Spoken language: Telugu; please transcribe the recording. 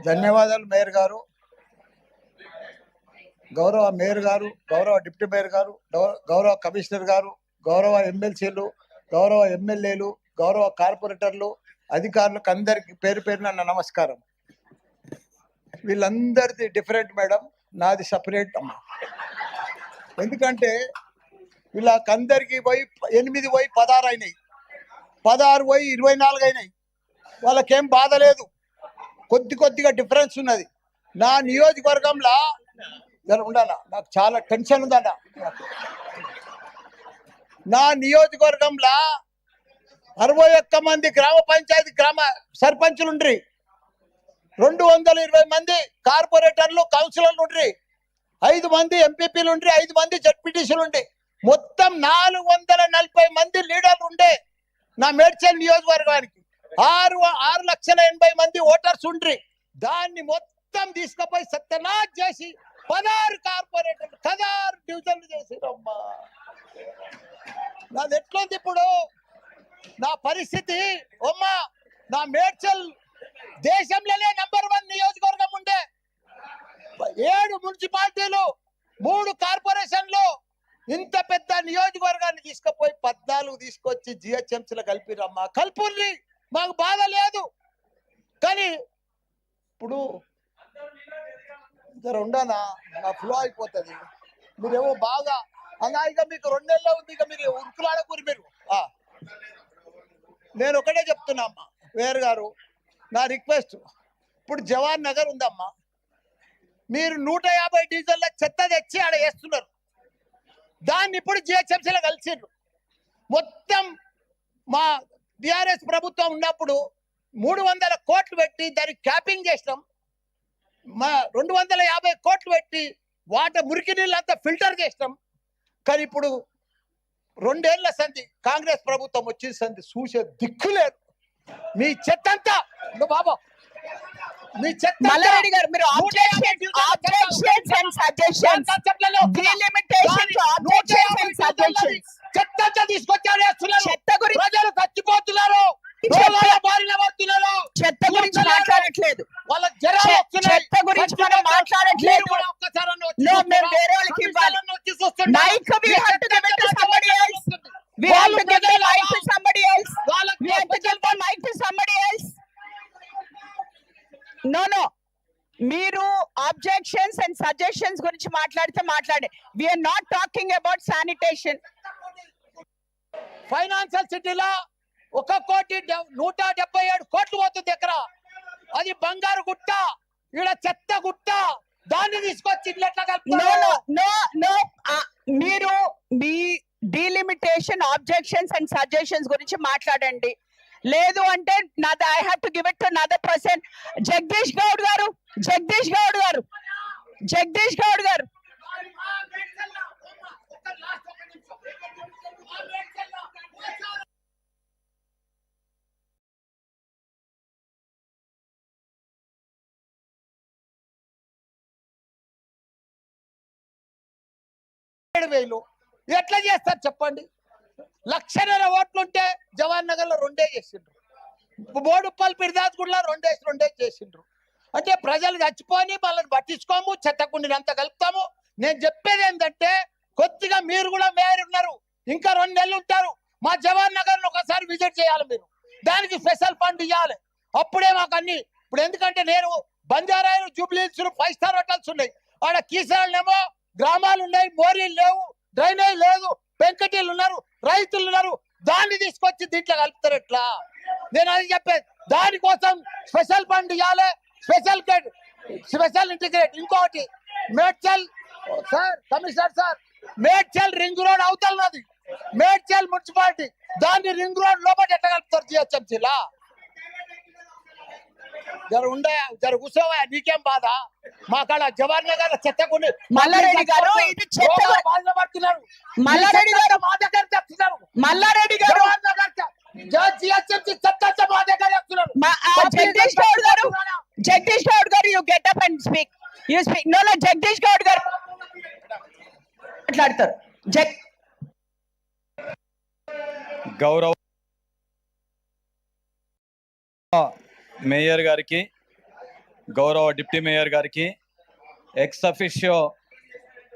ధన్యవాదాలు మేయర్ గారు, గౌరవ మేయర్ గారు, గౌరవ డిప్యూటీ మేయర్ గారు, గౌరవ కమిషనర్ గారు, గౌరవ ఎమ్మెల్సీలు, గౌరవ ఎమ్మెల్యేలు, గౌరవ కార్పొరేటర్లు, అధికారులకు అందరికి పేరు పేరున నా నమస్కారం. వీళ్ళందరిది డిఫరెంట్ మేడం, నాది సపరేట్ అమ్మ. ఎందుకంటే వీళ్ళకందరికి పోయి 8 పోయి 16 అయినాయి, 16 పోయి 24 అయినాయి. వాళ్ళకేం బాధ లేదు, కొద్దిగా డిఫరెన్స్ ఉన్నది. నా నియోజకవర్గంలో ఉండాలా, నాకు చాలా టెన్షన్ ఉందన్న. నా నియోజకవర్గంలో 61 మంది గ్రామ పంచాయతీ సర్పంచులు ఉండ్రి, 220 మంది కార్పొరేటర్లు కౌన్సిలర్లు ఉండ్రి, 5 మంది ఎంపీపీలు ఉండ్రి, 5 మంది జడ్పీటీసీలు ఉండి, మొత్తం 440 మంది లీడర్లు ఉండే నా మేడ్చల్ నియోజకవర్గానికి. 6,80,000 మంది ఓటర్స్ ఉండ్రి. దాన్ని మొత్తం తీసుకుపోయి సత్యనాథ్ చేసి 16 కార్పొరేటర్లు 16 డివిజన్లు చేసిరమ్మా. నాది ఎట్లుంది ఇప్పుడు నా పరిస్థితి అమ్మా? నా మేడ్చల్ దేశంలోనే నంబర్ 1 నియోజకవర్గం ఉండే, 7 మున్సిపాలిటీలు, 3 కార్పొరేషన్లు, ఇంత పెద్ద నియోజకవర్గాన్ని తీసుకుపోయి 14 తీసుకొచ్చి జిహెచ్ఎంసీలో కలిపిరమ్మా. కల్పుల్ని, మాకు బాధ లేదు. కానీ ఇప్పుడు జర ఉండనా, నా ఫ్లో అయిపోతుంది. మీరేమో బాగా అలా, ఇక మీకు 2 నెలలు ఉంది, ఇక మీరు ఉరుకులాడకూరి. మీరు నేను ఒకటే చెప్తున్నా అమ్మా వేరు గారు, నా రిక్వెస్ట్, ఇప్పుడు జవాన్ నగర్ ఉందమ్మా, మీరు 150 డీజిల్ల చెత్త తెచ్చి ఆడ వేస్తున్నారు. దాన్ని ఇప్పుడు జిహెచ్ఎంసీలో కలిసిర్రు. మొత్తం మా టిఆర్ఎస్ ప్రభుత్వం ఉన్నప్పుడు 300 కోట్లు పెట్టి దానికి క్యాపింగ్ చేసినాం. మా 250 కోట్లు పెట్టి మురికి నీళ్ళు అంతా ఫిల్టర్ చేసినాం. కానీ ఇప్పుడు 2 ఏళ్ల సంధి కాంగ్రెస్ ప్రభుత్వం వచ్చిన సంధి చూసే దిక్కు లేదు. మీ చెత్త అంతా బాబా, మీ చెత్త మల్లారెడ్డి గారు, మీరు ఆబ్జెక్షన్స్ అండ్ సజెషన్స్, చెత్త అంతా తీసుకొచ్చారు. చెత్త గురించి ప్రజలు చచ్చిపోతున్నారు, చెత్త గురించి మాట్లాడట్లేదు, వాళ్ళకి చెత్త గురించి మనం మాట్లాడట్లేదు. మేము వేరే వాళ్ళకి ఇవ్వాలి mic. We have to give it to somebody else. We have to give the mic to somebody else. We have to give the mic to somebody else. No. మీరు ఆబ్జెక్షన్స్ అండ్ సజెషన్స్ గురించి మాట్లాడితే మాట్లాడే. We are not talking about sanitation. Financial సిటీలో 1,177 కోట్లు పోతుంది ఎకరా. అది బంగారు గుట్ట, ఈడ చెత్త గుట్ట. దాన్ని తీసుకొచ్చి మీరు మీ డీలిమిటేషన్, ఆబ్జెక్షన్స్ అండ్ సజెషన్స్ గురించి మాట్లాడండి. లేదు అంటే I have to give it to another person. Jagadish Goud గారు ఎట్లా చేస్తారు చెప్పండి? 1,00,000 ఓట్లుంటే జవహర్ నగర్ లో 2 చేసిండ్రు, బోడుప్పల్ పిర్దాస్ గుడిలో 2 చేసిండ్రు. అంటే ప్రజలు చచ్చిపోని వాళ్ళని పట్టించుకోము, చెత్తకుండిని అంతా కలుపుతాము. నేను చెప్పేది ఏంటంటే, కొద్దిగా మీరు కూడా మేయర్ ఉన్నారు, ఇంకా 2 నెలలు ఉంటారు. మా జవహర్ నగర్ ఒకసారి విజిట్ చేయాలి మీరు. దానికి స్పెషల్ ఫండ్ ఇవ్వాలి. అప్పుడే మాకు అన్ని. ఇప్పుడు ఎందుకంటే నేను బంజారాలు, జూబ్లీహిల్స్ 5 స్టార్ హోటల్స్ ఉన్నాయి. ఆడ కీసరాళ్ళేమో గ్రామాలు ఉన్నాయి, మోరీలు లేవు, డ్రైనేజ్ లేదు, పెంకటీలు ఉన్నారు, రైతులు ఉన్నారు. దాన్ని తీసుకొచ్చి దీంట్లో కలుపుతారు ఎట్లా? నేను అది చెప్పేది. దానికోసం స్పెషల్ ఫండ్ ఇవ్వాలి, స్పెషల్ ఇంటిగ్రేట్. ఇంకొకటి, Medchal sir, commissioner sir, Medchal ring road అవతలది మేడ్చల్ మున్సిపాలిటీ, దాన్ని రింగ్ రోడ్ లోపల ఎట్లా కలుపుతారు జిహెచ్ఎంసీలా? జర కూర్చోవా, నీకేం బాధ? మా కాడ జవహర్ నగర్ చెత్తకుండి మల్లారెడ్డి గారు, ఇది బాధపడుతున్నారు. మల్లారెడ్డి గారు మా దగ్గర చెప్తున్నారు. మల్లారెడ్డి గారు, జిహెచ్ఎంసీ చెత్త మా దగ్గర చెప్తున్నారు. Jagadish Goud garu, you get up and speak. You speak. No Jagadish Goud garu మాట్లాడతారు. గౌరవ మేయర్ గారికి, గౌరవ డిప్యూటీ మేయర్ గారికి, ఎక్స్ అఫిషియో